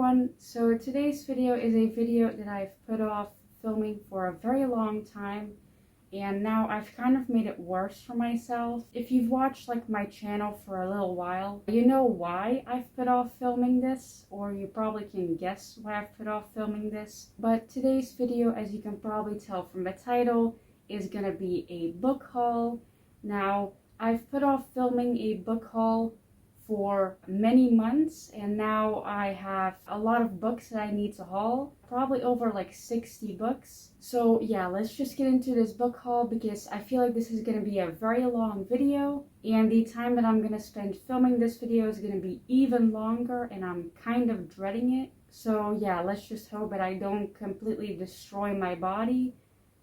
everyone. So today's video is a video that I've put off filming for a very long time, and now I've kind of made it worse for myself. If you've watched my channel for a little while, you know why I've put off filming this, or you probably can guess why I've put off filming this. But today's video, as you can probably tell from the title, is gonna be a book haul. Now, I've put off filming a book haul for many months, and now I have a lot of books that I need to haul, probably over 60 books. So yeah, let's just get into this book haul because I feel like this is going to be a very long video, and the time that I'm going to spend filming this video is going to be even longer, and I'm kind of dreading it. So yeah, let's just hope that I don't completely destroy my body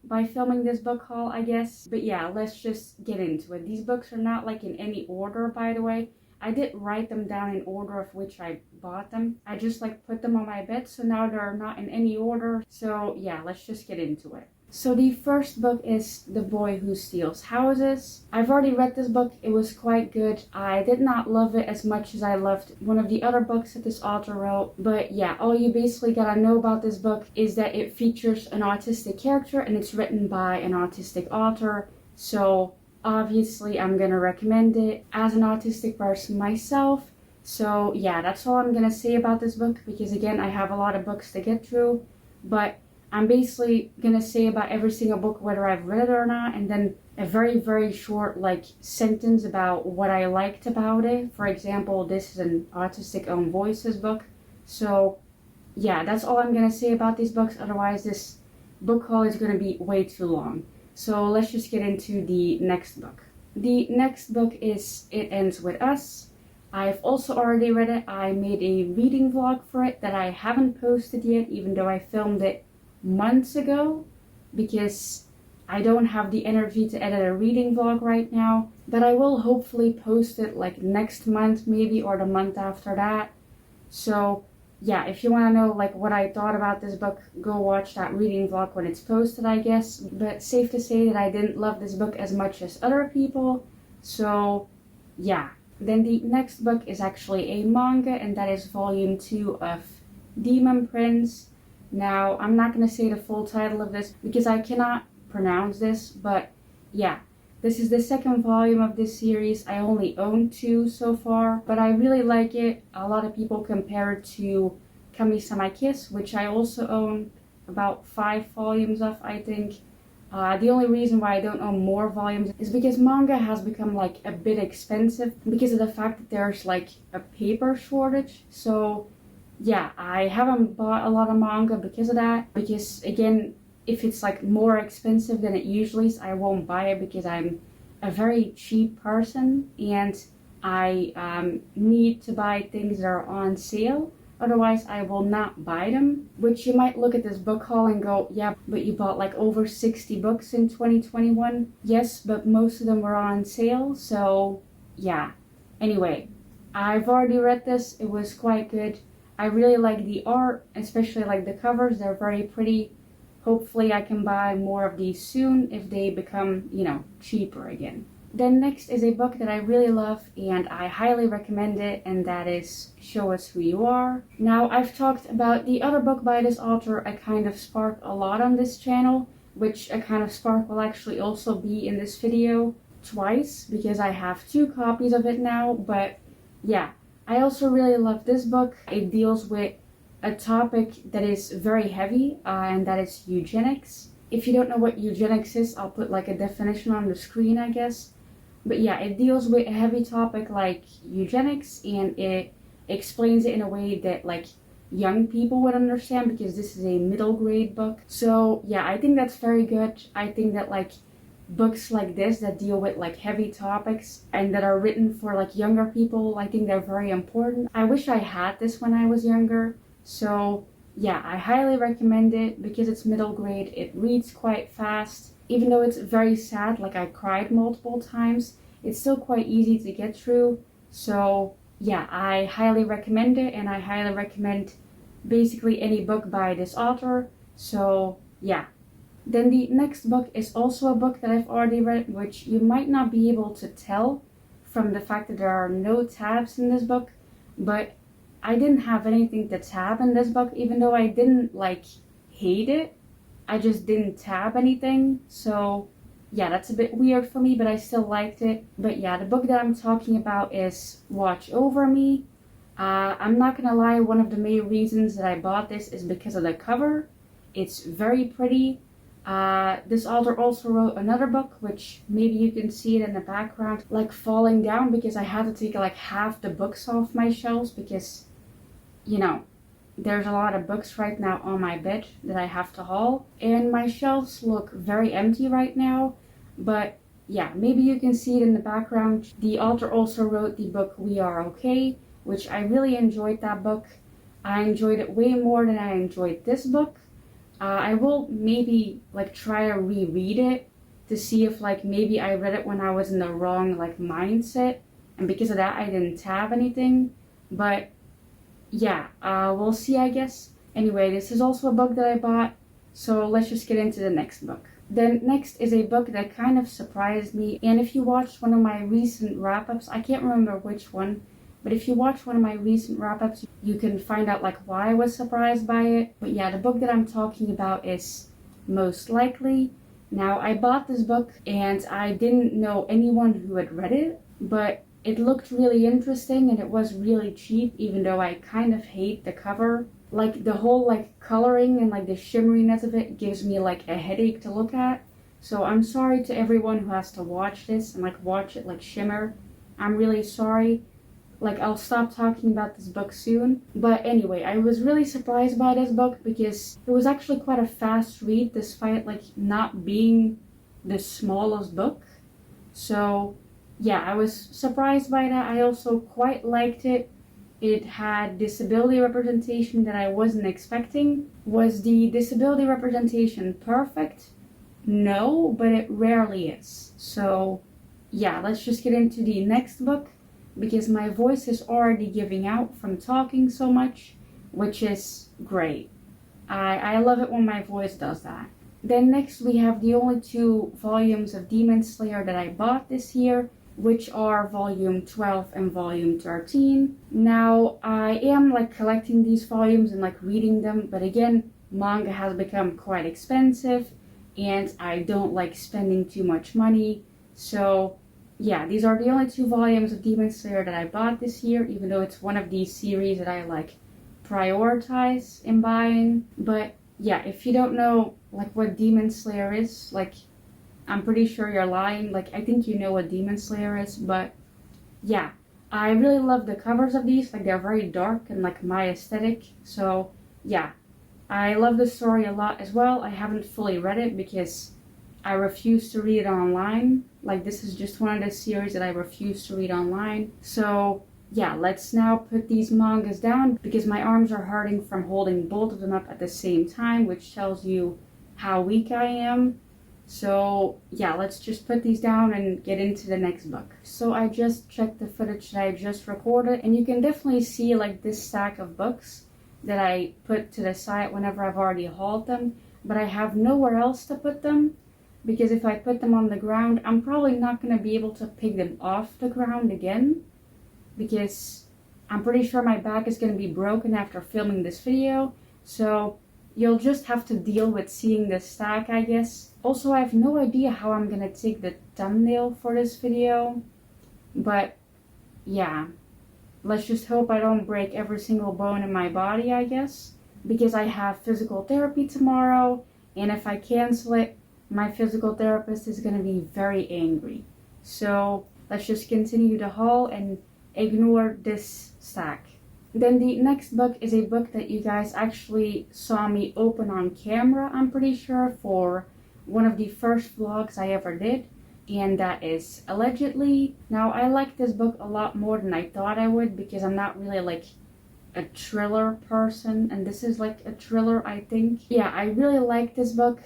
by filming this book haul, I guess. But yeah, let's just get into it. These books are not in any order, by the way. I did write them down in order of which I bought them. I just put them on my bed, so now they're not in any order. So yeah, let's just get into it. So the first book is The Boy Who Steals Houses. I've already read this book. It was quite good. I did not love it as much as I loved one of the other books that this author wrote. But yeah, all you basically gotta know about this book is that it features an autistic character and it's written by an autistic author. So obviously, I'm gonna recommend it as an autistic person myself. So yeah, that's all I'm gonna say about this book because again, I have a lot of books to get through, but I'm basically gonna say about every single book whether I've read it or not, and then a very, very short sentence about what I liked about it. For example, this is an Autistic Own Voices book. So yeah, that's all I'm gonna say about these books. Otherwise, this book haul is gonna be way too long. So let's just get into the next book. The next book is It Ends With Us. I've also already read it. I made a reading vlog for it that I haven't posted yet, even though I filmed it months ago, because I don't have the energy to edit a reading vlog right now. But I will hopefully post it next month maybe, or the month after that. So yeah, if you want to know what I thought about this book, go watch that reading vlog when it's posted, I guess. But safe to say that I didn't love this book as much as other people. So yeah. Then the next book is actually a manga, and that is volume 2 of Demon Prince. Now, I'm not going to say the full title of this because I cannot pronounce this, but yeah. This is the second volume of this series. I only own 2 so far, but I really like it. A lot of people compare it to Kami-sama Kiss, which I also own about 5 volumes of, I think. The only reason why I don't own more volumes is because manga has become a bit expensive because of the fact that there's a paper shortage. So yeah, I haven't bought a lot of manga because of that. Because again, if it's more expensive than it usually is, I won't buy it because I'm a very cheap person and I need to buy things that are on sale. Otherwise, I will not buy them. Which you might look at this book haul and go, yeah, but you bought over 60 books in 2021. Yes, but most of them were on sale. So yeah. Anyway, I've already read this. It was quite good. I really like the art, especially the covers. They're very pretty. Hopefully I can buy more of these soon if they become, cheaper again. Then next is a book that I really love and I highly recommend it, and that is Show Us Who You Are. Now, I've talked about the other book by this author, A Kind of Spark, a lot on this channel, which A Kind of Spark will actually also be in this video twice because I have 2 copies of it now. But yeah, I also really love this book. It deals with a topic that is very heavy, and that is eugenics. If you don't know what eugenics is, I'll put a definition on the screen, I guess. But yeah, it deals with a heavy topic like eugenics, and it explains it in a way that young people would understand because this is a middle grade book. So yeah, I think that's very good. I think that books like this that deal with heavy topics and that are written for younger people, I think they're very important. I wish I had this when I was younger. So yeah, I highly recommend it because it's middle grade. It reads quite fast. Even though it's very sad, I cried multiple times, it's still quite easy to get through. So yeah, I highly recommend it, and I highly recommend basically any book by this author. So yeah. Then the next book is also a book that I've already read, which you might not be able to tell from the fact that there are no tabs in this book, but I didn't have anything to tab in this book, even though I didn't like hate it. I just didn't tab anything. So yeah, that's a bit weird for me, but I still liked it. But yeah, the book that I'm talking about is Watch Over Me. I'm not gonna lie, one of the main reasons that I bought this is because of the cover. It's very pretty. This author also wrote another book, which maybe you can see it in the background, like falling down, because I had to take like half the books off my shelves because, you know, there's a lot of books right now on my bed that I have to haul, and my shelves look very empty right now. But yeah, maybe you can see it in the background. The author also wrote the book We Are Okay, which I really enjoyed that book. I enjoyed it way more than I enjoyed this book. I will maybe like try to reread it to see if like maybe I read it when I was in the wrong like mindset, and because of that I didn't tab anything. But yeah, we'll see, I guess. Anyway, this is also a book that I bought, so let's just get into the next book. Then next is a book that kind of surprised me, and if you watched one of my recent wrap-ups, I can't remember which one, but if you watch one of my recent wrap-ups, you can find out like why I was surprised by it. But yeah, the book that I'm talking about is Most Likely. Now, I bought this book and I didn't know anyone who had read it, but it looked really interesting and it was really cheap, even though I kind of hate the cover. Like the whole like coloring and like the shimmeriness of it gives me like a headache to look at. So I'm sorry to everyone who has to watch this and like watch it like shimmer. I'm really sorry. Like, I'll stop talking about this book soon. But anyway, I was really surprised by this book because it was actually quite a fast read despite like not being the smallest book. So yeah, I was surprised by that. I also quite liked it. It had disability representation that I wasn't expecting. Was the disability representation perfect? No, but it rarely is. So yeah, let's just get into the next book, because my voice is already giving out from talking so much, which is great. I love it when my voice does that. Then next we have the only 2 volumes of Demon Slayer that I bought this year, which are volume 12 and volume 13. Now, I am like collecting these volumes and like reading them, but again, manga has become quite expensive and I don't like spending too much money. So yeah, these are the only 2 volumes of Demon Slayer that I bought this year, even though it's one of these series that I like prioritize in buying. But yeah, if you don't know like what Demon Slayer is, like I'm pretty sure you're lying. Like I think you know what Demon Slayer is, but yeah, I really love the covers of these. Like they're very dark and like my aesthetic. So yeah, I love the story a lot as well. I haven't fully read it because I refuse to read it online. Like this is just one of the series that I refuse to read online. So yeah, let's now put these mangas down because my arms are hurting from holding both of them up at the same time, which tells you how weak I am. So yeah, let's just put these down and get into the next book. So I just checked the footage that I just recorded, and you can definitely see like this stack of books that I put to the side whenever I've already hauled them, but I have nowhere else to put them. Because if I put them on the ground, I'm probably not going to be able to pick them off the ground again. Because I'm pretty sure my back is going to be broken after filming this video. So you'll just have to deal with seeing this stack, I guess. Also, I have no idea how I'm going to take the thumbnail for this video. But yeah, let's just hope I don't break every single bone in my body, I guess. Because I have physical therapy tomorrow. And if I cancel it, my physical therapist is going to be very angry. So let's just continue to haul and ignore this stack. Then the next book is a book that you guys actually saw me open on camera, I'm pretty sure, for one of the first vlogs I ever did. And that is Allegedly. Now, I like this book a lot more than I thought I would because I'm not really like a thriller person. And this is like a thriller, I think. Yeah, I really like this book.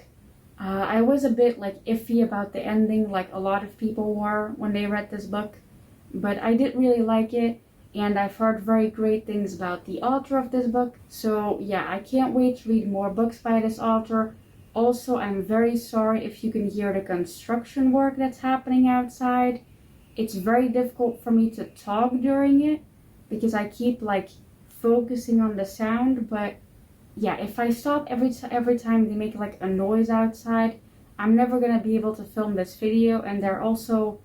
I was a bit like iffy about the ending, like a lot of people were when they read this book, but I did really like it, and I've heard very great things about the author of this book. So yeah, I can't wait to read more books by this author. Also, I'm very sorry if you can hear the construction work that's happening outside. It's very difficult for me to talk during it because I keep like focusing on the sound, but yeah, if I stop every time they make like a noise outside, I'm never gonna be able to film this video, and they're also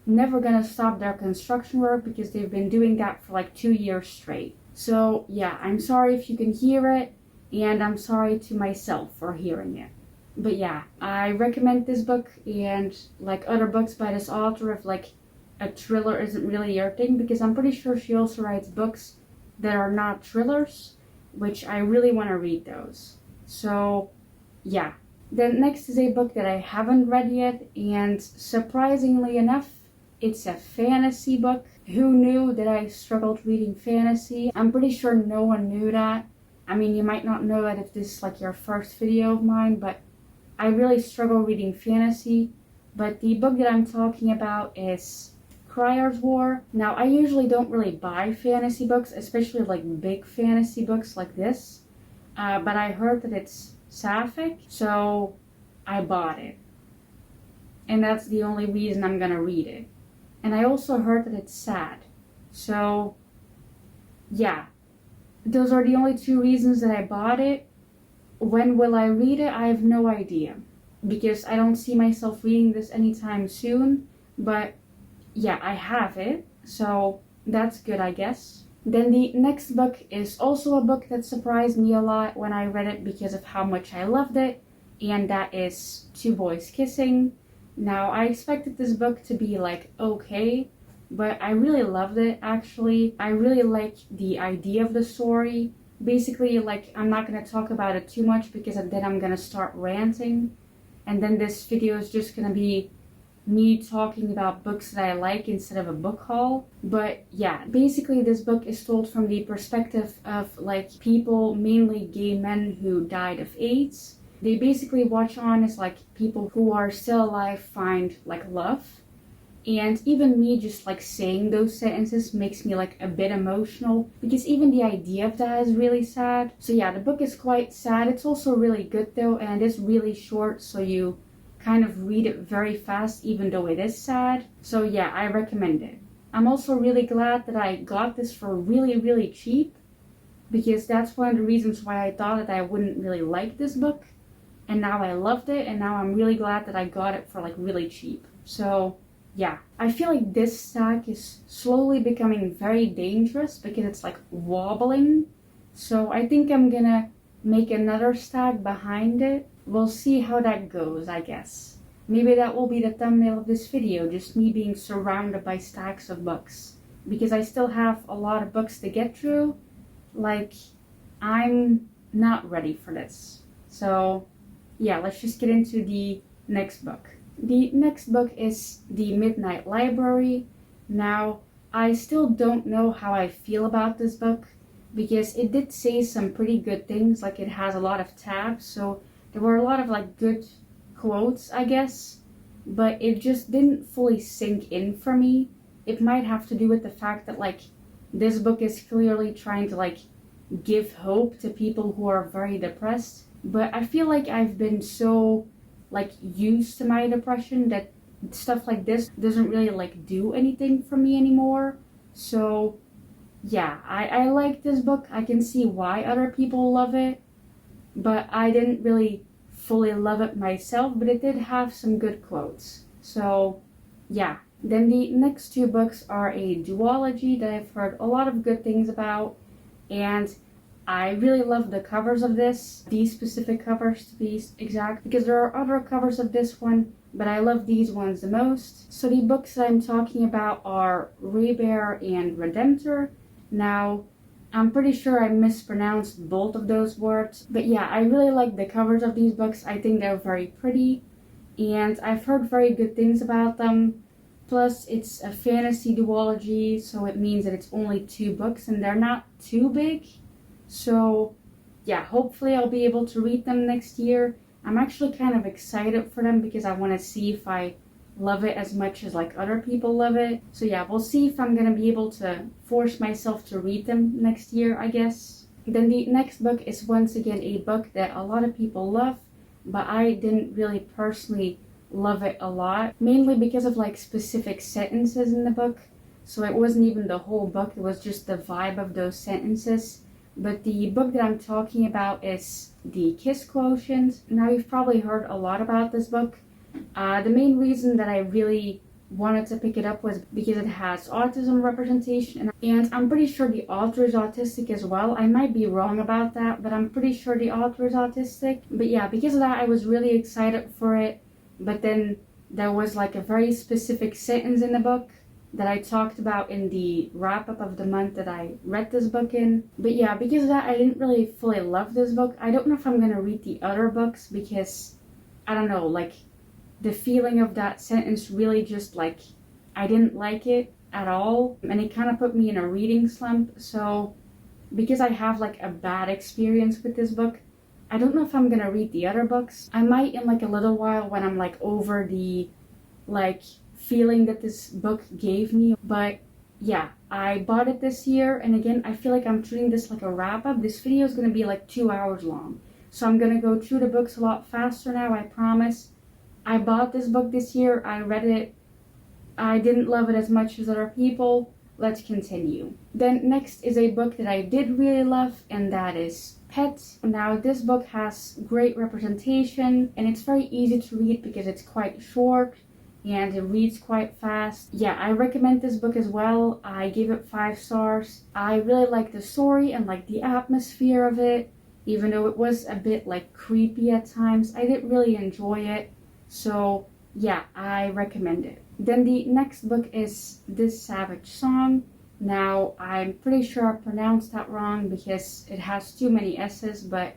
never gonna stop their construction work because they've been doing that for like 2 years straight. So yeah, I'm sorry if you can hear it, and I'm sorry to myself for hearing it. But yeah, I recommend this book, and like other books by this author, if like a thriller isn't really your thing, because I'm pretty sure she also writes books that are not thrillers, which I really want to read those. So yeah. Then next is a book that I haven't read yet, and surprisingly enough, it's a fantasy book. Who knew that I struggled reading fantasy? I'm pretty sure no one knew that. I mean, you might not know that if this is like your first video of mine, but I really struggle reading fantasy. But the book that I'm talking about is Crier's War. Now, I usually don't really buy fantasy books, especially like big fantasy books like this. But I heard that it's sapphic, so I bought it. And that's the only reason I'm gonna read it. And I also heard that it's sad. So, yeah. Those are the only 2 reasons that I bought it. When will I read it? I have no idea. Because I don't see myself reading this anytime soon. But yeah, I have it. So that's good, I guess. Then the next book is also a book that surprised me a lot when I read it because of how much I loved it. And that is Two Boys Kissing. Now, I expected this book to be like okay, but I really loved it actually. I really like the idea of the story. Basically, like, I'm not going to talk about it too much because then I'm going to start ranting. And then this video is just going to be me talking about books that I like instead of a book haul. But yeah, basically this book is told from the perspective of like people, mainly gay men who died of AIDS. They basically watch on as like people who are still alive find like love. And even me just like saying those sentences makes me like a bit emotional, because even the idea of that is really sad. So yeah, the book is quite sad. It's also really good though, and it's really short, so you kind of read it very fast even though it is sad. So yeah, I recommend it. I'm also really glad that I got this for really cheap, because that's one of the reasons why I thought that I wouldn't really like this book. And now I loved it, and now I'm really glad that I got it for like really cheap. So yeah, I feel like this stack is slowly becoming very dangerous because it's like wobbling. So I think I'm gonna make another stack behind it. We'll see how that goes, I guess. Maybe that will be the thumbnail of this video, just me being surrounded by stacks of books. Because I still have a lot of books to get through. Like, I'm not ready for this. So yeah, let's just get into the next book. The next book is The Midnight Library. Now, I still don't know how I feel about this book, because it did say some pretty good things, like it has a lot of tabs, so there were a lot of like good quotes, I guess, but it just didn't fully sink in for me. It might have to do with the fact that like this book is clearly trying to like give hope to people who are very depressed. But I feel like I've been so like used to my depression that stuff like this doesn't really like do anything for me anymore. So yeah, I like this book. I can see why other people love it, but I didn't really fully love it myself, but it did have some good quotes. So yeah. Then the next 2 books are a duology that I've heard a lot of good things about, and I really love the covers of this, these specific covers to be exact, because there are other covers of this one, but I love these ones the most. So the books that I'm talking about are Rebear and Redemptor. Now, I'm pretty sure I mispronounced both of those words, but yeah, I really like the covers of these books. I think they're very pretty, and I've heard very good things about them. Plus, it's a fantasy duology, so it means that it's only 2 books, and they're not too big. So yeah, hopefully I'll be able to read them next year. I'm actually kind of excited for them because I want to see if I love it as much as like other people love it. So yeah, we'll see if I'm going to be able to force myself to read them next year, I guess. Then the next book is once again a book that a lot of people love, but I didn't really personally love it a lot, mainly because of like specific sentences in the book. so it wasn't even the whole book, it was just the vibe of those sentences. But the book that I'm talking about is the Kiss Quotient. Now, you've probably heard a lot about this book. The main reason that I really wanted to pick it up was because it has autism representation, and I'm pretty sure the author is autistic as well. I might be wrong about that, but I'm pretty sure the author is autistic. But yeah, because of that, I was really excited for it. But then there was like a very specific sentence in the book that I talked about in the wrap-up of the month that I read this book in. But yeah, because of that, I didn't really fully love this book. I don't know if I'm gonna read the other books because, I don't know, like, the feeling of that sentence really just, like, I didn't like it at all. And it kind of put me in a reading slump. So, because I have, like, a bad experience with this book, I don't know if I'm gonna read the other books. I might in, like, a little while when I'm, like, over the, like, feeling that this book gave me. But yeah, I bought it this year, and again, I feel like I'm treating this like a wrap-up. This video is going to be like 2 hours long, so I'm going to go through the books a lot faster now, I promise. I bought this book this year, I read it, I didn't love it as much as other people. Let's continue. Then next is a book that I did really love, and that is Pet. Now, this book has great representation, and it's very easy to read because it's quite short and it reads quite fast. Yeah, I recommend this book as well. I gave it 5 stars. I really like the story and like the atmosphere of it, even though it was a bit like creepy at times. I did really enjoy it. So yeah, I recommend it. Then the next book is This Savage Song. Now, I'm pretty sure I pronounced that wrong because it has too many S's, but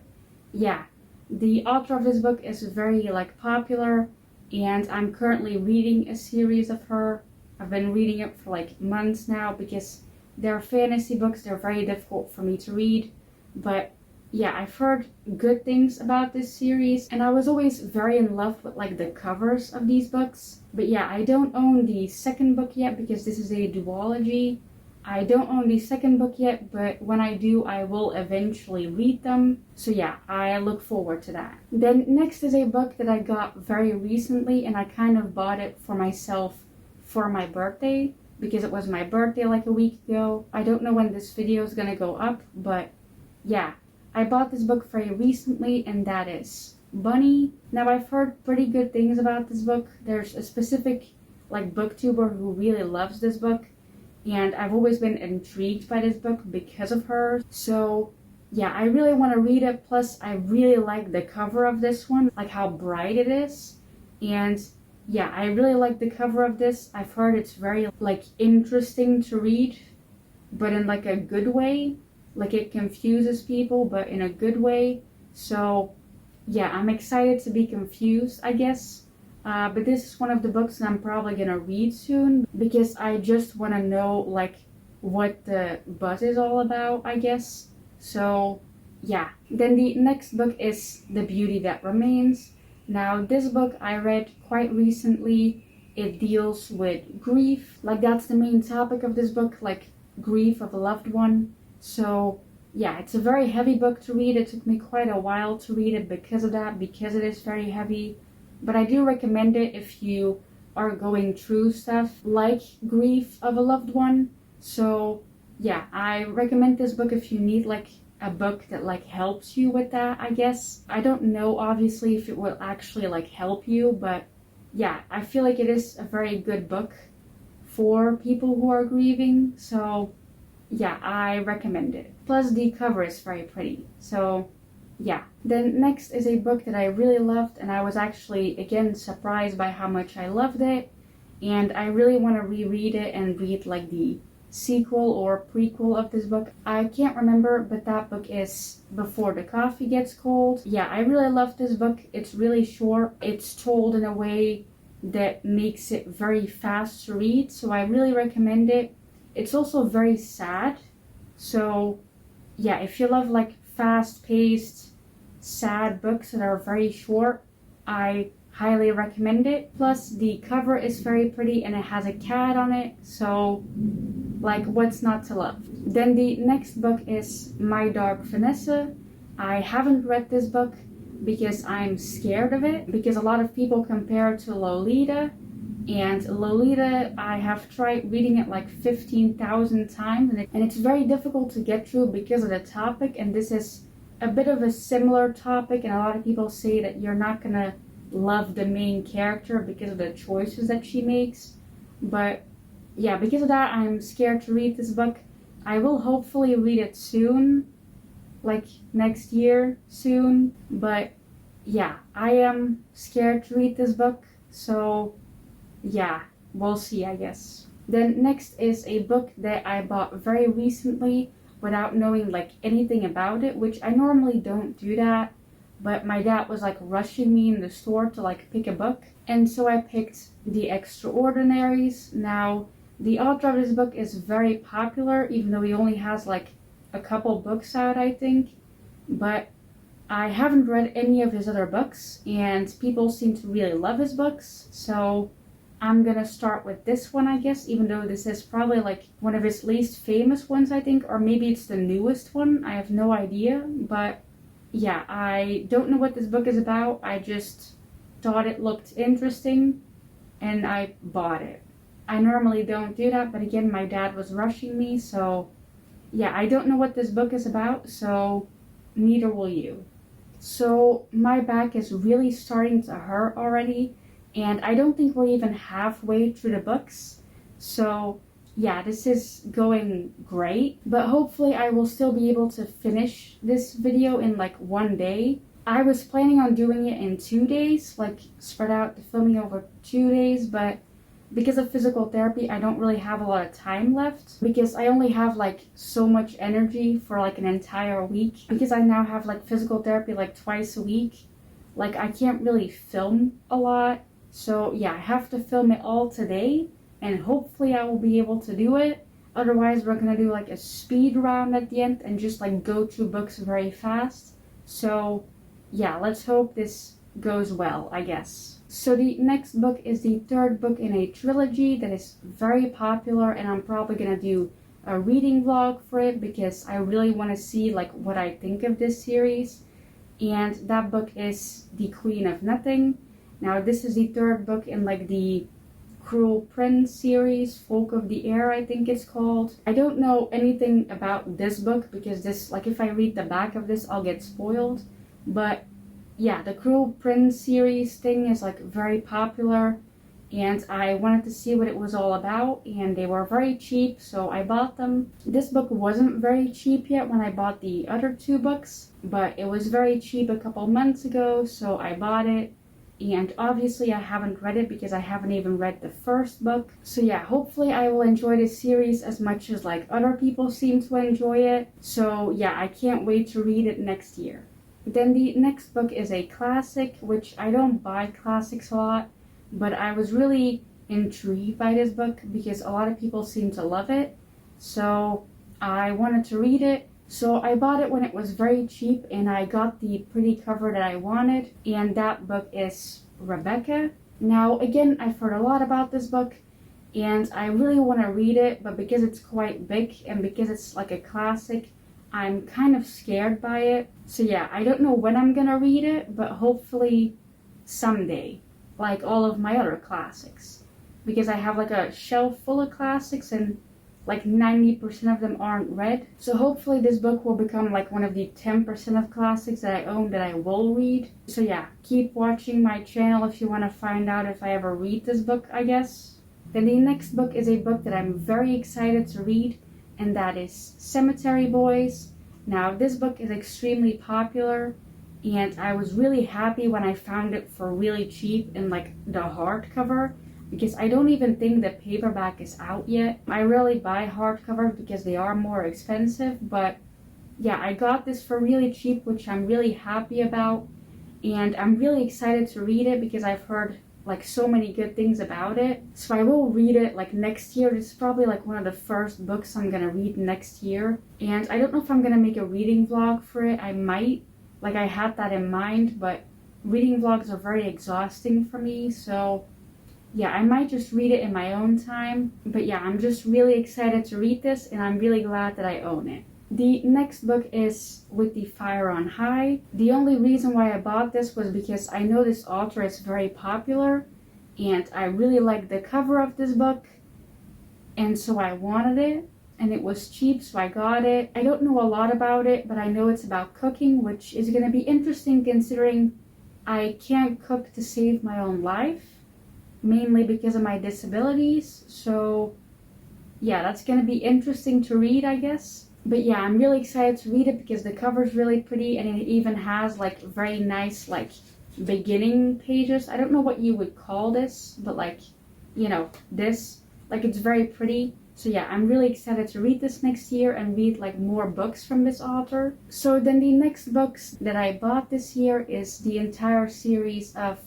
yeah, the author of this book is very like popular, and I'm currently reading a series of her. I've been reading it for like months now because they're fantasy books. They're very difficult for me to read. But yeah, I've heard good things about this series, and I was always very in love with like the covers of these books. But yeah, I don't own the second book yet because this is a duology. I don't own the second book yet, but when I do, I will eventually read them. So yeah, I look forward to that. Then next is a book that I got very recently, and I kind of bought it for myself for my birthday because it was my birthday like a week ago. I don't know when this video is gonna go up, but yeah, I bought this book very recently, and that is Bunny. Now, I've heard pretty good things about this book. There's a specific like booktuber who really loves this book, and I've always been intrigued by this book because of her. So yeah, I really want to read it. Plus, I really like the cover of this one, like how bright it is. And yeah, I really like the cover of this. I've heard it's very like interesting to read, but in like a good way. Like it confuses people, but in a good way. So yeah, I'm excited to be confused, I guess. But this is one of the books that I'm probably gonna read soon because I just want to know like what the buzz is all about, I guess. So yeah. Then the next book is The Beauty That Remains. Now, this book I read quite recently. It deals with grief. Like that's the main topic of this book, like grief of a loved one. So yeah, it's a very heavy book to read. It took me quite a while to read it because of that, because it is very heavy. But I do recommend it if you are going through stuff like grief of a loved one. So yeah, I recommend this book if you need like a book that like helps you with that, I guess. I don't know obviously if it will actually like help you, but yeah, I feel like it is a very good book for people who are grieving. So yeah, I recommend it. Plus the cover is very pretty. So yeah. Then next is a book that I really loved, and I was actually again surprised by how much I loved it, and I really want to reread it and read like the sequel or prequel of this book. I can't remember, but that book is Before the Coffee Gets Cold. Yeah, I really love this book. It's really short. It's told in a way that makes it very fast to read, so I really recommend it. It's also very sad. So yeah, if you love like fast-paced, sad books that are very short, I highly recommend it. Plus the cover is very pretty and it has a cat on it, so like what's not to love? Then the next book is My Dog Vanessa. I haven't read this book because I'm scared of it, because a lot of people compare it to Lolita, And Lolita, I have tried reading it like 15,000 times, and it's very difficult to get through because of the topic, and this is a bit of a similar topic, and a lot of people say that you're not gonna love the main character because of the choices that she makes. But yeah, because of that, I'm scared to read this book. I will hopefully read it soon, like next year soon, but yeah, I am scared to read this book, so yeah, we'll see, I guess. Then next is a book that I bought very recently without knowing like anything about it, which I normally don't do that, but my dad was like rushing me in the store to like pick a book, and so I picked The Extraordinaries. Now, the author of this book is very popular, even though he only has like a couple books out, I think, but I haven't read any of his other books, and people seem to really love his books, so I'm gonna start with this one, I guess, even though this is probably like one of his least famous ones, I think, or maybe it's the newest one. I have no idea, but yeah, I don't know what this book is about. I just thought it looked interesting, and I bought it. I normally don't do that, but again, my dad was rushing me, so yeah, I don't know what this book is about, so neither will you. So my back is really starting to hurt already, and I don't think we're even halfway through the books. So yeah, this is going great, but hopefully I will still be able to finish this video in like one day. I was planning on doing it in 2 days, like spread out the filming over 2 days, but because of physical therapy, I don't really have a lot of time left, because I only have like so much energy for like an entire week, because I now have like physical therapy like twice a week. Like, I can't really film a lot, so yeah, I have to film it all today, and hopefully I will be able to do it. Otherwise, we're gonna do like a speed round at the end and just like go through books very fast. So yeah, let's hope this goes well, I guess. So the next book is the third book in a trilogy that is very popular, and I'm probably gonna do a reading vlog for it because I really want to see like what I think of this series. And that book is The Queen of Nothing. Now, this is the third book in like the Cruel Prince series, Folk of the Air, I think it's called. I don't know anything about this book because this, like, if I read the back of this, I'll get spoiled. But yeah, the Cruel Prince series thing is like very popular, and I wanted to see what it was all about, and they were very cheap, so I bought them. This book wasn't very cheap yet when I bought the other two books, but it was very cheap a couple months ago, so I bought it. And obviously I haven't read it because I haven't even read the first book. So yeah, hopefully I will enjoy this series as much as like other people seem to enjoy it. So yeah, I can't wait to read it next year. Then the next book is a classic, which I don't buy classics a lot, but I was really intrigued by this book because a lot of people seem to love it. So I wanted to read it. So I bought it when it was very cheap, and I got the pretty cover that I wanted, and that book is Rebecca. Now, again, I've heard a lot about this book, and I really want to read it, but because it's quite big and because it's like a classic, I'm kind of scared by it. So yeah, I don't know when I'm gonna read it, but hopefully someday, like all of my other classics, because I have like a shelf full of classics and like 90% of them aren't read. So hopefully this book will become like one of the 10% of classics that I own that I will read. So yeah, keep watching my channel if you want to find out if I ever read this book, I guess. Then the next book is a book that I'm very excited to read, and that is Cemetery Boys. Now, this book is extremely popular, and I was really happy when I found it for really cheap in like the hardcover, because I don't even think the paperback is out yet. I rarely buy hardcovers because they are more expensive, but yeah, I got this for really cheap, which I'm really happy about, and I'm really excited to read it because I've heard like so many good things about it. So I will read it like next year. This is probably like one of the first books I'm gonna read next year, and I don't know if I'm gonna make a reading vlog for it. I might, like I had that in mind, but reading vlogs are very exhausting for me, so yeah, I might just read it in my own time. But yeah, I'm just really excited to read this, and I'm really glad that I own it. The next book is With the Fire on High. The only reason why I bought this was because I know this author is very popular, and I really liked the cover of this book, and so I wanted it, and it was cheap, so I got it. I don't know a lot about it, but I know it's about cooking, which is going to be interesting considering I can't cook to save my own life, mainly because of my disabilities. So yeah, that's going to be interesting to read, I guess. But yeah, I'm really excited to read it because the cover's really pretty, and it even has like very nice like beginning pages. I don't know what you would call this, but like, you know, this, like, it's very pretty. So yeah, I'm really excited to read this next year and read like more books from this author. So then the next books that I bought this year is the entire series of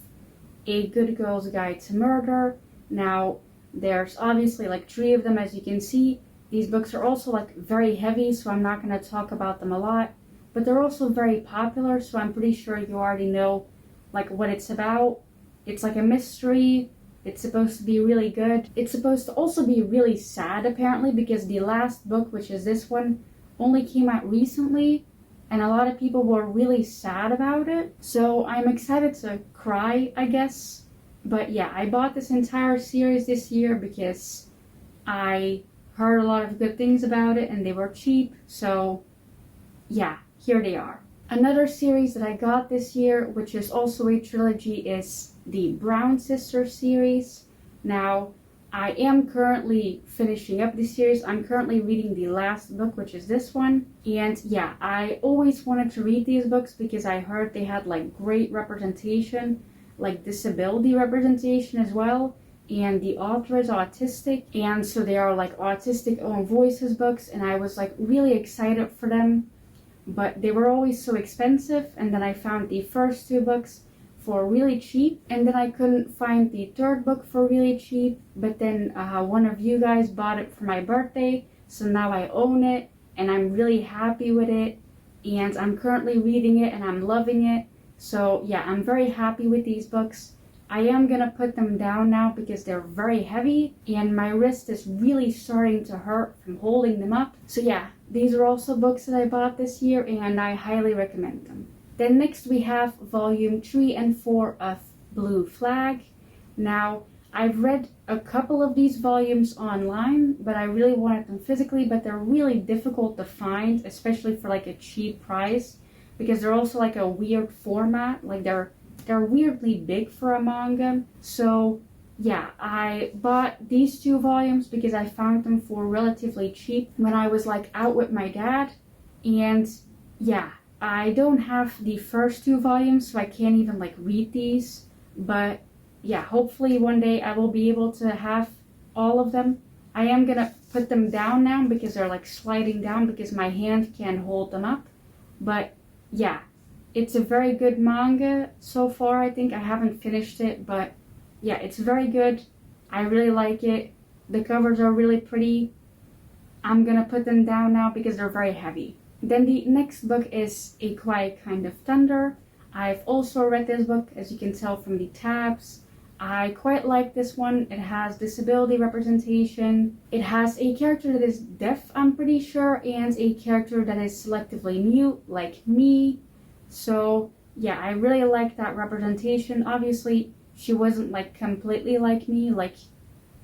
A Good Girl's Guide to Murder. Now, there's obviously like 3 of them, as you can see. These books are also like very heavy, so I'm not going to talk about them a lot. But they're also very popular, so I'm pretty sure you already know like what it's about. It's like a mystery. It's supposed to be really good. It's supposed to also be really sad, apparently, because the last book, which is this one, only came out recently, and a lot of people were really sad about it. So I'm excited to cry, I guess. But yeah, I bought this entire series this year because I heard a lot of good things about it and they were cheap. So yeah, here they are. Another series that I got this year, which is also a trilogy, is the Brown Sisters series. Now, I am currently finishing up this series. I'm currently reading the last book, which is this one. And yeah, I always wanted to read these books because I heard they had like great representation, like disability representation as well. And the author is autistic, and so they are like autistic own voices books, and I was like really excited for them, but they were always so expensive. And then I found the first 2 books for really cheap, and then I couldn't find the 3rd book for really cheap, but then one of you guys bought it for my birthday, so now I own it and I'm really happy with it, and I'm currently reading it and I'm loving it. So yeah, I'm very happy with these books. I am gonna put them down now because they're very heavy and my wrist is really starting to hurt from holding them up. So yeah, these are also books that I bought this year and I highly recommend them. Then next we have volume 3 and 4 of Blue Flag. Now, I've read a couple of these volumes online, but I really wanted them physically, but they're really difficult to find, especially for like a cheap price, because they're also like a weird format, like they're weirdly big for a manga. So yeah, I bought these 2 volumes because I found them for relatively cheap when I was like out with my dad. And yeah, I don't have the first 2 volumes, so I can't even like read these. But yeah, hopefully one day I will be able to have all of them. I am gonna put them down now because they're like sliding down because my hand can't hold them up. But yeah, it's a very good manga so far. I think I haven't finished it, but yeah, it's very good. I really like it. The covers are really pretty. I'm gonna put them down now because they're very heavy. Then the next book is A Quiet Kind of Thunder. I've also read this book, as you can tell from the tabs. I quite like this one. It has disability representation. It has a character that is deaf, I'm pretty sure, and a character that is selectively mute, like me. So yeah, I really like that representation. Obviously, she wasn't like completely like me, like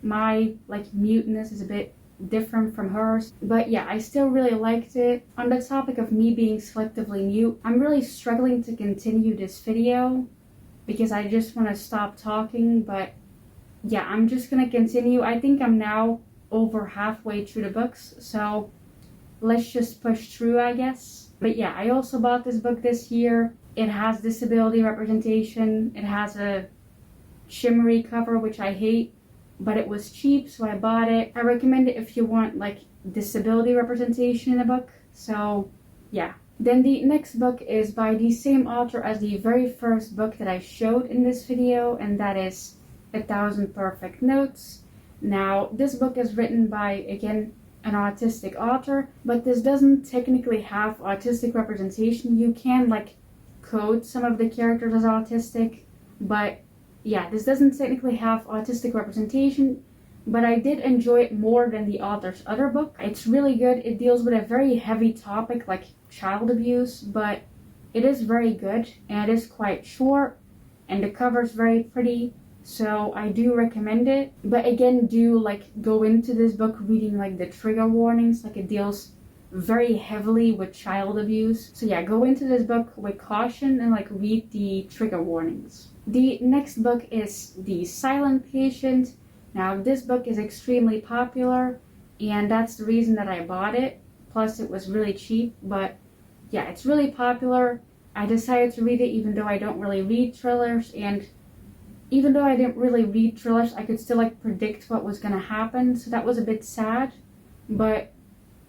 my like muteness is a bit different from hers. But yeah, I still really liked it. On the topic of me being selectively mute, I'm really struggling to continue this video because I just want to stop talking, but yeah, I'm just gonna continue. I think I'm now over halfway through the books, so let's just push through, I guess. But yeah, I also bought this book this year. It has disability representation. It has a shimmery cover, which I hate, but it was cheap, so I bought it. I recommend it if you want like disability representation in a book. So yeah. Then the next book is by the same author as the very first book that I showed in this video, and that is 1,000 Perfect Notes. Now, this book is written by, again, an autistic author, but this doesn't technically have autistic representation. You can like code some of the characters as autistic, but yeah, this doesn't technically have autistic representation, but I did enjoy it more than the author's other book. It's really good. It deals with a very heavy topic like child abuse, but it is very good, and it is quite short, and the cover is very pretty. So I do recommend it. But again, do like go into this book reading like the trigger warnings, like it deals very heavily with child abuse. So yeah, go into this book with caution and like read the trigger warnings. The next book is The Silent Patient. Now this book is extremely popular and that's the reason that I bought it. Plus it was really cheap, but yeah, it's really popular. I decided to read it even though I don't really read thrillers, and even though I didn't really read thrillers, I could still like predict what was gonna happen, so that was a bit sad. But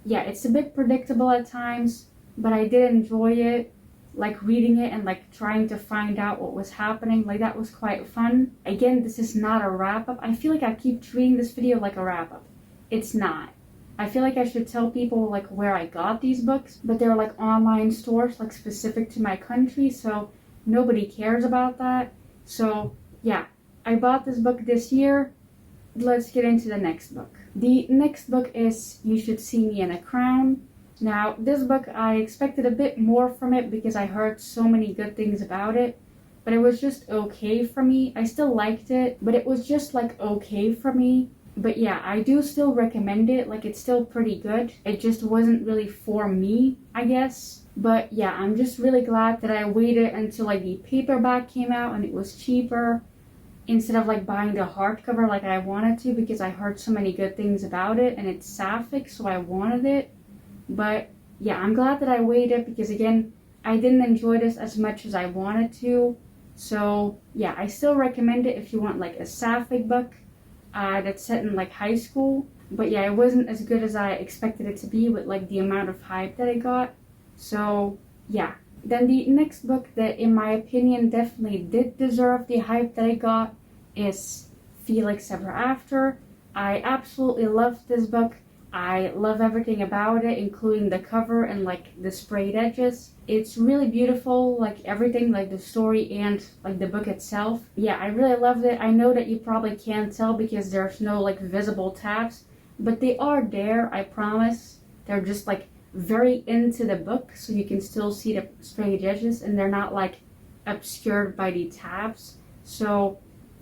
yeah, it's a bit predictable at times, but I did enjoy it, like reading it and like trying to find out what was happening. Like that was quite fun. Again, this is not a wrap-up. I feel like I keep treating this video like a wrap-up. It's not. I feel like I should tell people like where I got these books, but they're like online stores like specific to my country, so nobody cares about that. So yeah, I bought this book this year. Let's get into the next book. The next book is You Should See Me in a Crown. Now, this book, I expected a bit more from it because I heard so many good things about it, but it was just okay for me. I still liked it, but it was just like okay for me. But yeah, I do still recommend it. Like, it's still pretty good. It just wasn't really for me, I guess. But yeah, I'm just really glad that I waited until like the paperback came out and it was cheaper, instead of like buying the hardcover like I wanted to, because I heard so many good things about it and it's sapphic, so I wanted it. But yeah, I'm glad that I waited because again, I didn't enjoy this as much as I wanted to. So yeah, I still recommend it if you want like a sapphic book that's set in like high school. But yeah, it wasn't as good as I expected it to be with like the amount of hype that it got. So yeah. Then the next book that in my opinion definitely did deserve the hype that it got is Felix Ever After. I absolutely loved this book. I love everything about it, including the cover and like the sprayed edges. It's really beautiful, like everything, like the story and like the book itself. Yeah, I really loved it. I know that you probably can't tell because there's no like visible tabs, but they are there, I promise. They're just like very into the book, so you can still see the sprayed edges and they're not like obscured by the tabs. So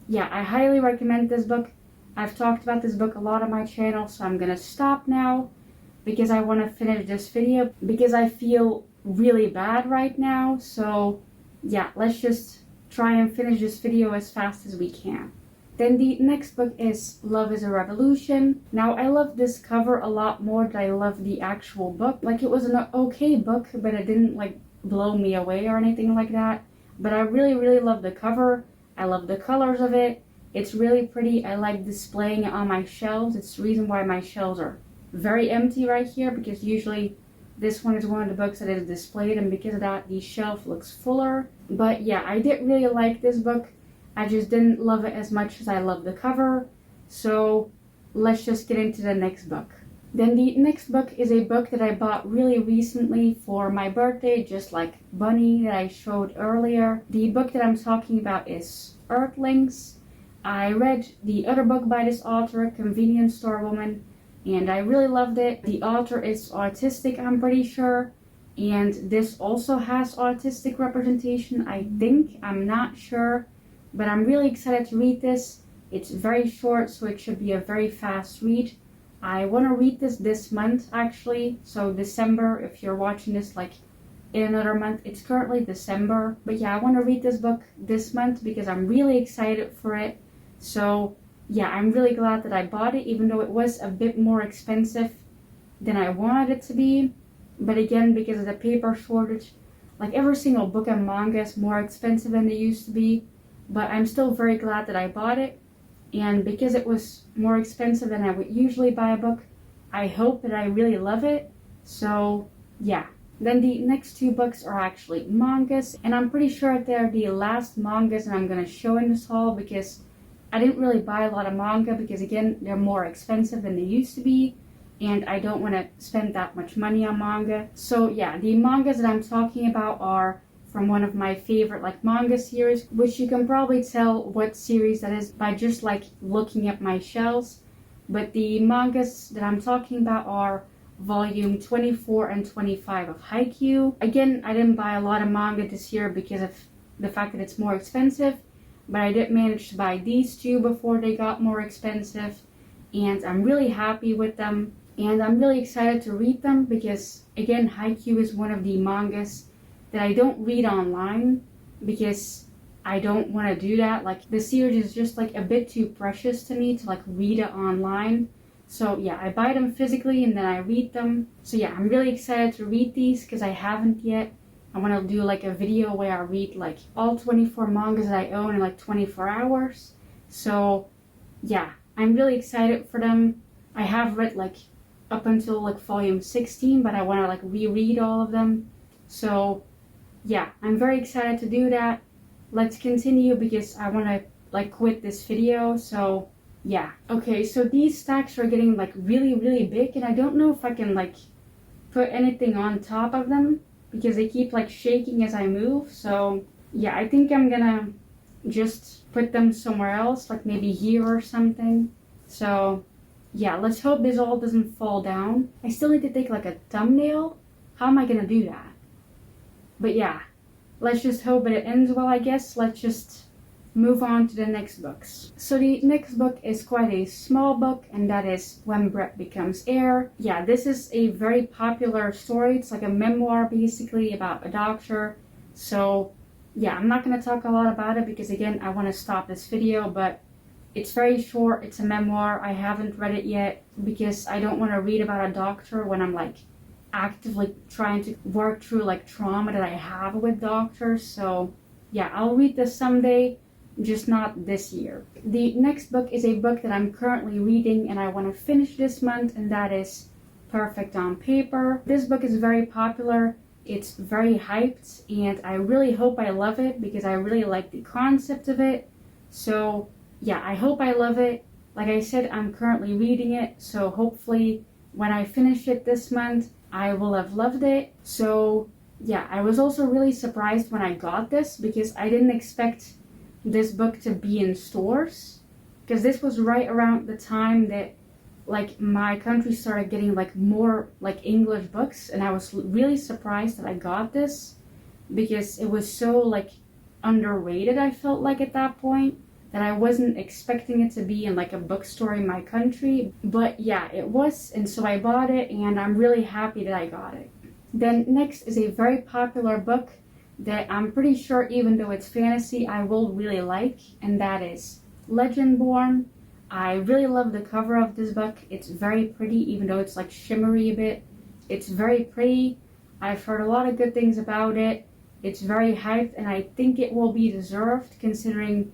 yeah, I highly recommend this book. I've talked about this book a lot on my channel, so I'm gonna stop now because I want to finish this video because I feel really bad right now. So yeah, let's just try and finish this video as fast as we can. Then the next book is Love is a Revolution. Now I love this cover a lot more than I love the actual book. Like it was an okay book, but it didn't like blow me away or anything like that. But I really love the cover. I love the colors of it. It's really pretty. I like displaying it on my shelves. It's the reason why my shelves are very empty right here, because usually this one is one of the books that is displayed, and because of that the shelf looks fuller. But yeah, I did really like this book. I just didn't love it as much as I love the cover. So let's just get into the next book. Then the next book is a book that I bought really recently for my birthday, just like Bunny that I showed earlier. The book that I'm talking about is Earthlings. I read the other book by this author, Convenience Store Woman, and I really loved it. The author is autistic, I'm pretty sure, and this also has autistic representation, I think. I'm not sure, but I'm really excited to read this. It's very short, so it should be a very fast read. I want to read this month, actually, so December, if you're watching this like in another month. It's currently December, but yeah, I want to read this book this month because I'm really excited for it. So yeah, I'm really glad that I bought it, even though it was a bit more expensive than I wanted it to be. But again, because of the paper shortage, like every single book and manga is more expensive than they used to be. But I'm still very glad that I bought it. And because it was more expensive than I would usually buy a book, I hope that I really love it. So yeah. Then the next two books are actually mangas, and I'm pretty sure they're the last mangas that I'm going to show in this haul, because I didn't really buy a lot of manga because again, they're more expensive than they used to be, and I don't want to spend that much money on manga. So yeah, the mangas that I'm talking about are from one of my favorite like manga series, which you can probably tell what series that is by just like looking at my shelves. But the mangas that I'm talking about are volume 24 and 25 of Haikyuu. Again, I didn't buy a lot of manga this year because of the fact that it's more expensive, but I did manage to buy these two before they got more expensive, and I'm really happy with them, and I'm really excited to read them because, again, Haikyuu is one of the mangas that I don't read online because I don't want to do that. Like, the series is just like a bit too precious to me to like read it online. So yeah, I buy them physically and then I read them. So yeah, I'm really excited to read these because I haven't yet. I want to do like a video where I read like all 24 mangas that I own in like 24 hours. So yeah, I'm really excited for them. I have read like up until like volume 16, but I want to like reread all of them. So yeah, I'm very excited to do that. Let's continue because I want to like quit this video. So yeah. Okay, so these stacks are getting like really big, and I don't know if I can like put anything on top of them because they keep like shaking as I move. So yeah, I think I'm gonna just put them somewhere else, like maybe here or something. So yeah, let's hope this all doesn't fall down. I still need to take like a thumbnail. How am I gonna do that? But yeah, let's just hope that it ends well, I guess. Let's just move on to the next books. So the next book is quite a small book, and that is When Bread Becomes Air. Yeah, this is a very popular story. It's like a memoir basically about a doctor. So yeah, I'm not going to talk a lot about it because again, I want to stop this video, but it's very short. It's a memoir. I haven't read it yet because I don't want to read about a doctor when I'm like actively trying to work through like trauma that I have with doctors. So yeah, I'll read this someday, just not this year. The next book is a book that I'm currently reading and I want to finish this month, and that is Perfect on Paper. This book is very popular. It's very hyped, and I really hope I love it because I really like the concept of it. So yeah, I hope I love it. Like I said, I'm currently reading it, so hopefully when I finish it this month, I will have loved it. So yeah, I was also really surprised when I got this because I didn't expect this book to be in stores, because this was right around the time that like my country started getting like more like English books, and I was really surprised that I got this because it was so like underrated, I felt like at that point, that I wasn't expecting it to be in like a bookstore in my country. But yeah, it was, and so I bought it and I'm really happy that I got it. Then next is a very popular book that I'm pretty sure, even though it's fantasy, I will really like, and that is Legendborn. I really love the cover of this book. It's very pretty, even though it's like shimmery a bit. It's very pretty. I've heard a lot of good things about it. It's very hyped, and I think it will be deserved considering,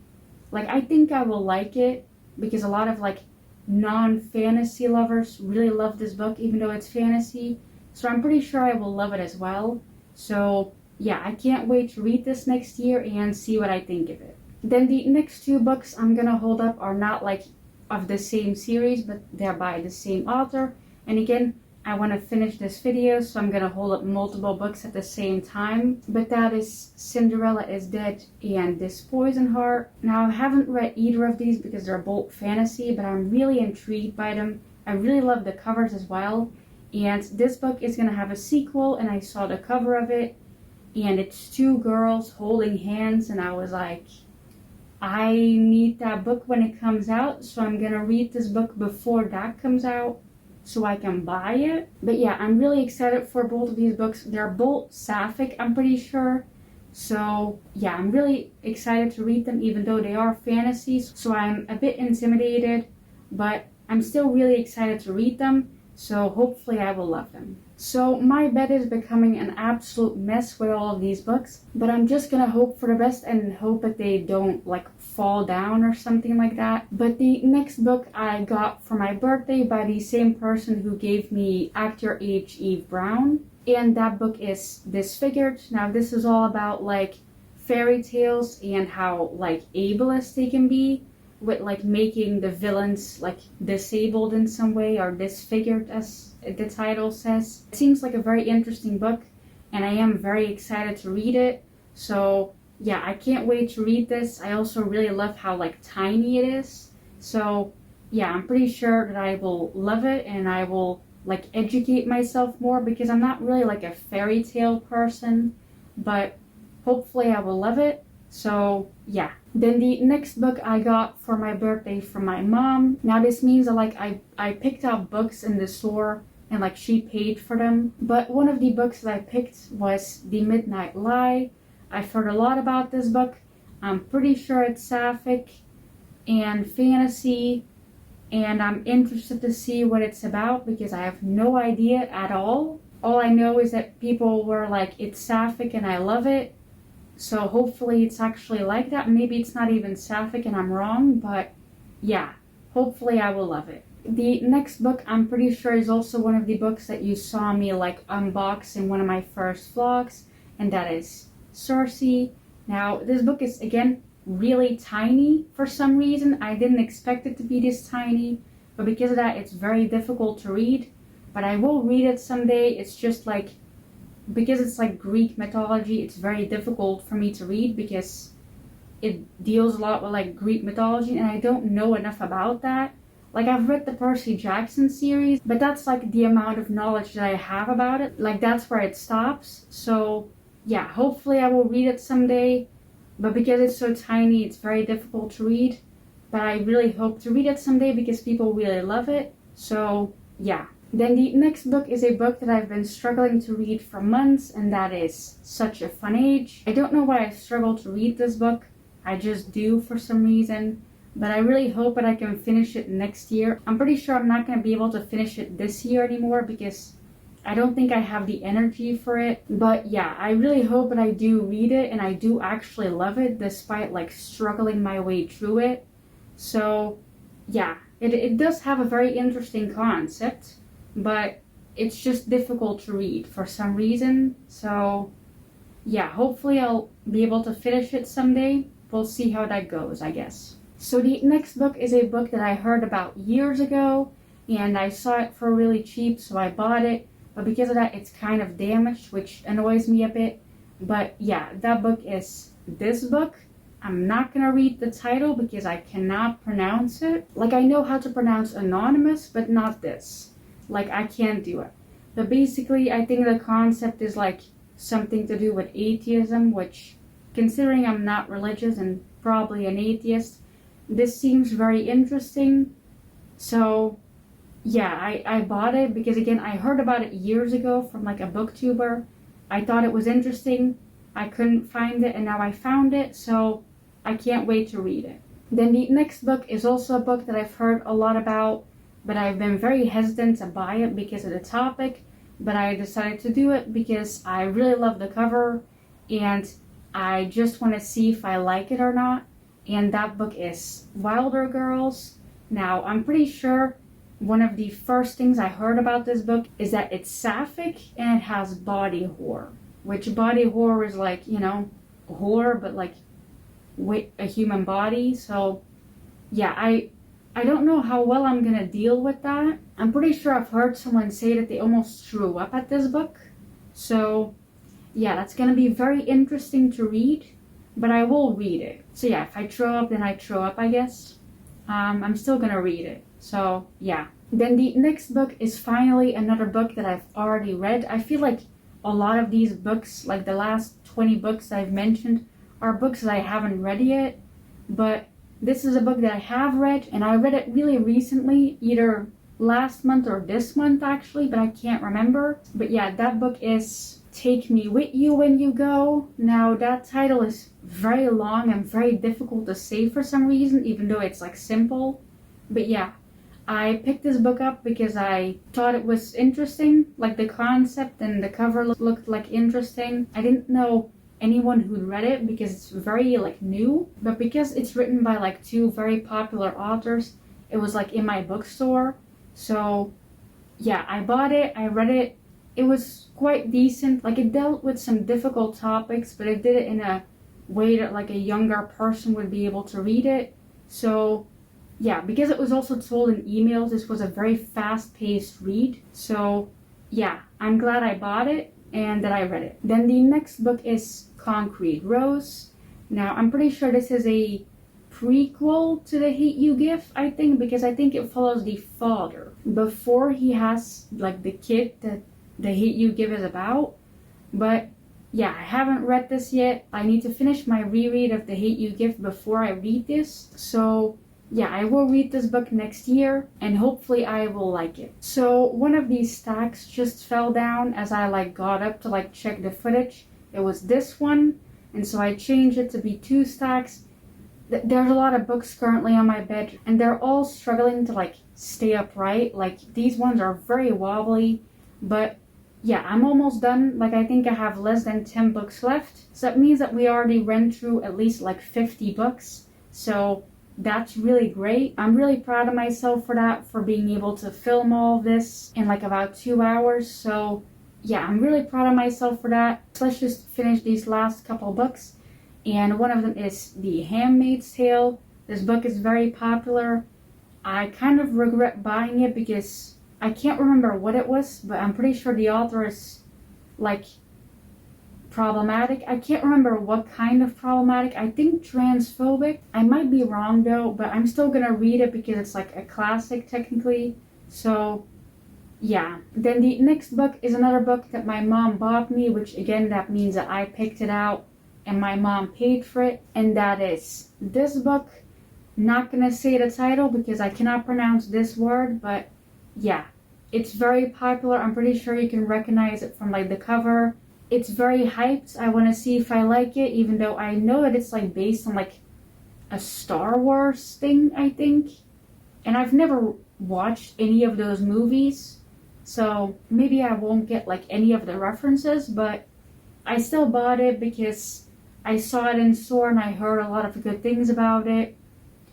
like, I think I will like it because a lot of like non-fantasy lovers really love this book, even though it's fantasy. So I'm pretty sure I will love it as well. So yeah, I can't wait to read this next year and see what I think of it. Then the next two books I'm gonna hold up are not like of the same series, but they're by the same author. And again, I want to finish this video, so I'm gonna hold up multiple books at the same time. But that is Cinderella is Dead and This Poison Heart. Now, I haven't read either of these because they're both fantasy, but I'm really intrigued by them. I really love the covers as well. And this book is gonna have a sequel, and I saw the cover of it, and it's two girls holding hands, and I was like, I need that book when it comes out, so I'm gonna read this book before that comes out so I can buy it. But yeah, I'm really excited for both of these books. They're both sapphic, I'm pretty sure. So yeah, I'm really excited to read them, even though they are fantasies. So I'm a bit intimidated, but I'm still really excited to read them. So hopefully I will love them. So my bed is becoming an absolute mess with all of these books, but I'm just gonna hope for the best and hope that they don't like fall down or something like that. But the next book I got for my birthday by the same person who gave me Act Your Age Eve Brown, and that book is Disfigured. Now this is all about like fairy tales and how like ableist they can be, with like making the villains like disabled in some way or disfigured, as the title says. It seems like a very interesting book, and I am very excited to read it. So yeah, I can't wait to read this. I also really love how like tiny it is. So yeah, I'm pretty sure that I will love it, and I will like educate myself more because I'm not really like a fairy tale person, but hopefully I will love it. So yeah. Then the next book I got for my birthday from my mom. Now this means that like I picked out books in the store and like she paid for them. But one of the books that I picked was The Midnight Lie. I've heard a lot about this book. I'm pretty sure it's sapphic and fantasy, and I'm interested to see what it's about because I have no idea at all. All I know is that people were like, it's sapphic and I love it. So hopefully it's actually like that. Maybe it's not even sapphic and I'm wrong, but yeah, hopefully I will love it. The next book I'm pretty sure is also one of the books that you saw me like unbox in one of my first vlogs, and that is Circe. Now this book is again really tiny for some reason. I didn't expect it to be this tiny, but because of that it's very difficult to read. But I will read it someday. It's just like, because it's like Greek mythology, it's very difficult for me to read because it deals a lot with like Greek mythology and I don't know enough about that. Like I've read the Percy Jackson series, but that's like the amount of knowledge that I have about it. Like that's where it stops. So yeah, hopefully I will read it someday. But because it's so tiny, it's very difficult to read. But I really hope to read it someday because people really love it. So yeah. Then the next book is a book that I've been struggling to read for months, and that is Such a Fun Age. I don't know why I struggle to read this book. I just do for some reason. But I really hope that I can finish it next year. I'm pretty sure I'm not going to be able to finish it this year anymore because I don't think I have the energy for it. But yeah, I really hope that I do read it and I do actually love it despite like struggling my way through it. So yeah, it does have a very interesting concept, but it's just difficult to read for some reason. So yeah, hopefully I'll be able to finish it someday. We'll see how that goes, I guess. So the next book is a book that I heard about years ago and I saw it for really cheap, so I bought it. But because of that, it's kind of damaged, which annoys me a bit. But yeah, that book is this book. I'm not gonna read the title because I cannot pronounce it. Like I know how to pronounce Anonymous, but not this. Like I can't do it. But basically, I think the concept is like something to do with atheism, which, considering I'm not religious and probably an atheist, this seems very interesting. So yeah, I bought it because again, I heard about it years ago from like a booktuber. I thought it was interesting. I couldn't find it and now I found it, so I can't wait to read it. Then the next book is also a book that I've heard a lot about, but I've been very hesitant to buy it because of the topic. But I decided to do it because I really love the cover and I just want to see if I like it or not. And that book is Wilder Girls. Now, I'm pretty sure one of the first things I heard about this book is that it's sapphic and it has body horror. Which body horror is like, you know, horror, but like with a human body. So yeah, I don't know how well I'm gonna deal with that. I'm pretty sure I've heard someone say that they almost threw up at this book. So yeah, that's gonna be very interesting to read, but I will read it. So yeah, if I throw up, then I throw up, I guess. I'm still gonna read it. So yeah. Then the next book is finally another book that I've already read. I feel like a lot of these books, like the last 20 books I've mentioned, are books that I haven't read yet. But this is a book that I have read, and I read it really recently, either last month or this month actually, but I can't remember. But yeah, that book is Take Me With You When You Go. Now that title is very long and very difficult to say for some reason, even though it's like simple. But yeah, I picked this book up because I thought it was interesting, like the concept and the cover looked like interesting. I didn't know anyone who'd read it because it's very like new, but because it's written by like two very popular authors, it was like in my bookstore. So yeah, I bought it, I read it. It was quite decent. Like it dealt with some difficult topics, but it did it in a way that like a younger person would be able to read it. So yeah, because it was also told in emails, this was a very fast-paced read. So yeah, I'm glad I bought it and that I read it. Then the next book is Concrete Rose. Now, I'm pretty sure this is a prequel to The Hate U Give, I think, because I think it follows the father before he has like the kid that The Hate U Give is about. But yeah, I haven't read this yet. I need to finish my reread of The Hate You Give before I read this. So yeah, I will read this book next year and hopefully I will like it. So one of these stacks just fell down as I got up to check the footage. It was this one, and so I changed it to be 2 stacks. There's a lot of books currently on my bed and they're all struggling to stay upright. These ones are very wobbly, but yeah, I'm almost done. I think I have less than 10 books left. So that means that we already ran through at least 50 books. So that's really great. I'm really proud of myself for that, for being able to film all this in about 2 hours. So yeah, I'm really proud of myself for that. So let's just finish these last couple books. And one of them is The Handmaid's Tale. This book is very popular. I kind of regret buying it because I can't remember what it was, but I'm pretty sure the author is problematic. I can't remember what kind of problematic. I think transphobic. I might be wrong though, but I'm still gonna read it because it's a classic technically. So yeah. Then the next book is another book that my mom bought me, which again, that means that I picked it out and my mom paid for it. And that is this book. Not gonna say the title because I cannot pronounce this word, but yeah, it's very popular. I'm pretty sure you can recognize it from the cover. It's very hyped. I want to see if I like it, even though I know that it's based on a Star Wars thing, I think. And I've never watched any of those movies, so maybe I won't get any of the references, but I still bought it because I saw it in store and I heard a lot of good things about it.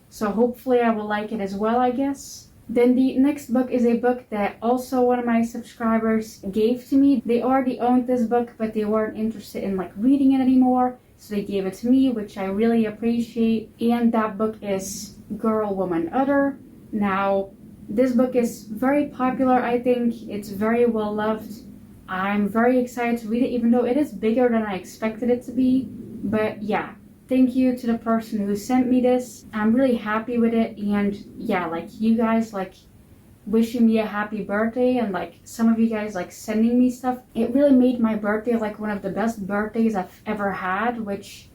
So hopefully I will like it as well, I guess. Then the next book is a book that also one of my subscribers gave to me. They already owned this book, but they weren't interested in reading it anymore. So they gave it to me, which I really appreciate. And that book is Girl, Woman, Other. Now, this book is very popular, I think. It's very well loved. I'm very excited to read it, even though it is bigger than I expected it to be. But yeah. Thank you to the person who sent me this. I'm really happy with it, and yeah, you guys wishing me a happy birthday, and some of you guys sending me stuff. It really made my birthday one of the best birthdays I've ever had, which,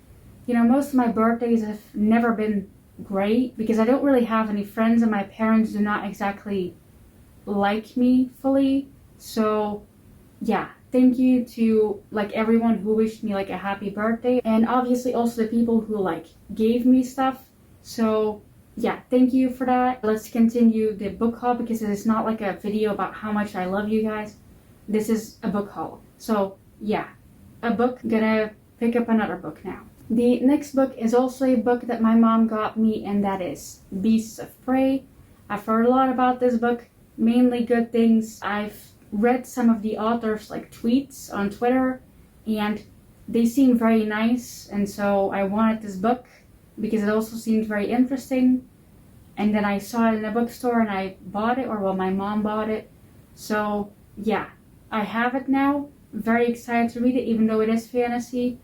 most of my birthdays have never been great because I don't really have any friends and my parents do not exactly like me fully. So yeah. Thank you to everyone who wished me a happy birthday, and obviously also the people who gave me stuff. So yeah, thank you for that. Let's continue the book haul because it is not a video about how much I love you guys. This is a book haul. So yeah, a book. Gonna pick up another book now. The next book is also a book that my mom got me, and that is Beasts of Prey. I've heard a lot about this book, mainly good things. I've read some of the author's tweets on Twitter and they seem very nice, and so I wanted this book because it also seemed very interesting. And then I saw it in a bookstore and I bought it, or well, my mom bought it. So yeah, I have it now. Very excited to read it, even though it is fantasy.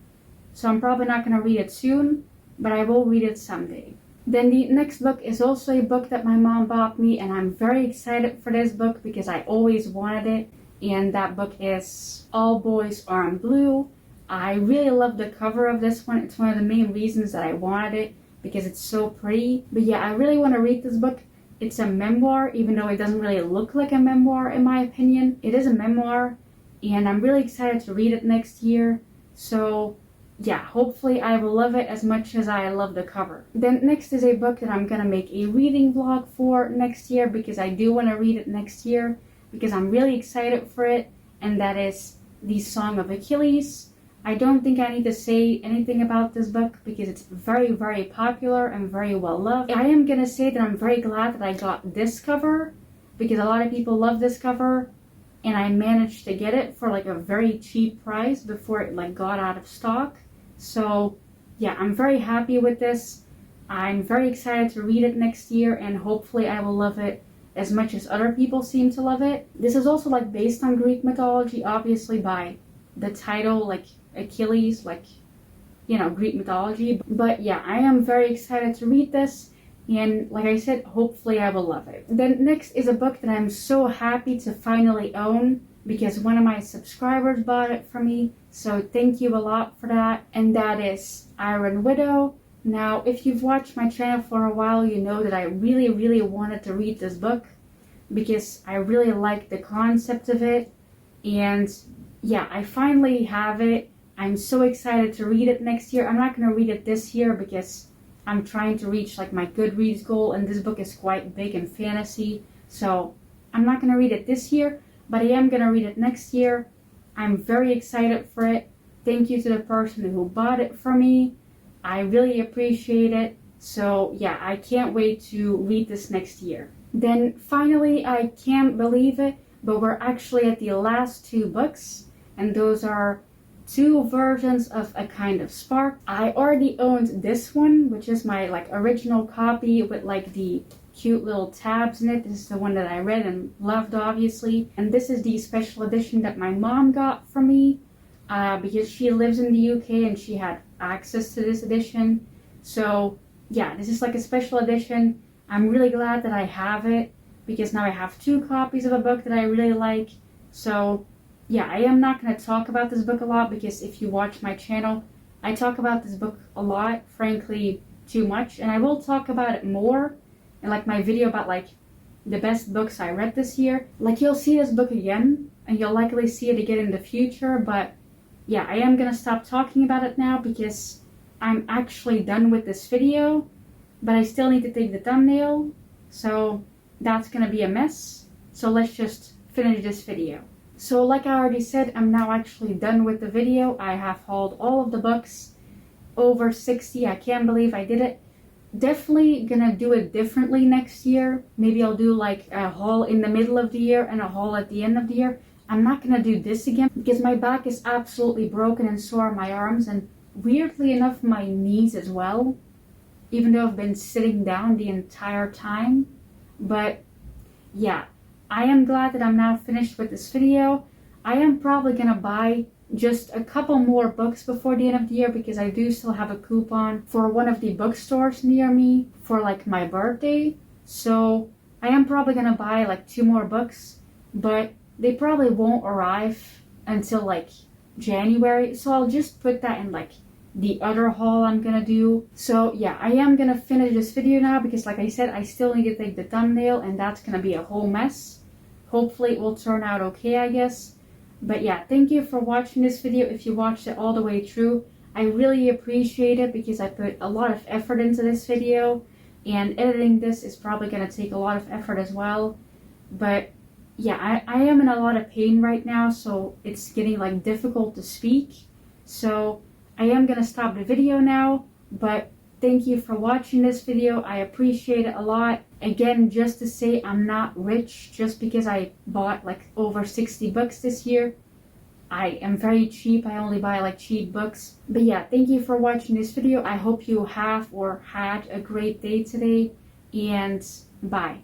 So I'm probably not going to read it soon, but I will read it someday. Then the next book is also a book that my mom bought me, and I'm very excited for this book because I always wanted it. And that book is All Boys Are in Blue. I really love the cover of this one. It's one of the main reasons that I wanted it because it's so pretty. But yeah, I really want to read this book. It's a memoir, even though it doesn't really look like a memoir in my opinion. It is a memoir, and I'm really excited to read it next year. So yeah, hopefully I will love it as much as I love the cover. Then next is a book that I'm gonna make a reading vlog for next year because I do want to read it next year because I'm really excited for it, and that is the Song of Achilles. I don't think I need to say anything about this book because it's very, very popular and very well loved. I am gonna say that I'm very glad that I got this cover because a lot of people love this cover, and I managed to get it for a very cheap price before it got out of stock. So yeah, I'm very happy with this. I'm very excited to read it next year, and hopefully I will love it as much as other people seem to love it. This is also based on Greek mythology, obviously by the title, Achilles, Greek mythology. But yeah, I am very excited to read this, and like I said, hopefully I will love it. Then next is a book that I'm so happy to finally own because one of my subscribers bought it for me. So thank you a lot for that. And that is Iron Widow. Now, if you've watched my channel for a while, you know that I really wanted to read this book because I really like the concept of it. And yeah, I finally have it. I'm so excited to read it next year. I'm not going to read it this year because I'm trying to reach like my Goodreads goal, and this book is quite big in fantasy. So I'm not going to read it this year, but I am going to read it next year. I'm very excited for it. Thank you to the person who bought it for me. I really appreciate it. So yeah, I can't wait to read this next year. Then finally, I can't believe it, but we're actually at the last two books, and those are two versions of A Kind of Spark. I already owned this one, which is my like original copy with like the cute little tabs in it. This is the one that I read and loved, obviously. And this is the special edition that my mom got for me because she lives in the UK and she had access to this edition. So yeah, this is like a special edition. I'm really glad that I have it because now I have two copies of a book that I really like. So yeah, I am not going to talk about this book a lot because if you watch my channel, I talk about this book a lot, frankly, too much. And I will talk about it more in like my video about like the best books I read this year. Like you'll see this book again and you'll likely see it again in the future. But yeah, I am going to stop talking about it now because I'm actually done with this video. But I still need to take the thumbnail. So that's going to be a mess. So let's just finish this video. So like I already said, I'm now actually done with the video. I have hauled all of the books, over 60. I can't believe I did it. Definitely gonna do it differently next year. Maybe I'll do like a haul in the middle of the year and a haul at the end of the year. I'm not gonna do this again because my back is absolutely broken and so are my arms, and weirdly enough my knees as well, even though I've been sitting down the entire time. But yeah, I am glad that I'm now finished with this video. I am probably gonna buy just a couple more books before the end of the year because I do still have a coupon for one of the bookstores near me for like my birthday. So I am probably gonna buy like 2 more books, but they probably won't arrive until like January. So I'll just put that in like the other haul I'm gonna do. So yeah, I am gonna finish this video now because like I said, I still need to take the thumbnail and that's gonna be a whole mess. Hopefully it will turn out okay, I guess. But yeah, thank you for watching this video. If you watched it all the way through, I really appreciate it because I put a lot of effort into this video, and editing this is probably gonna take a lot of effort as well. But yeah, I am in a lot of pain right now, so it's getting like difficult to speak. So I am gonna stop the video now, but thank you for watching this video. I appreciate it a lot. Again, just to say, I'm not rich just because I bought like over 60 books this year. I am very cheap. I only buy like cheap books. But yeah, thank you for watching this video. I hope you have or had a great day today, and bye.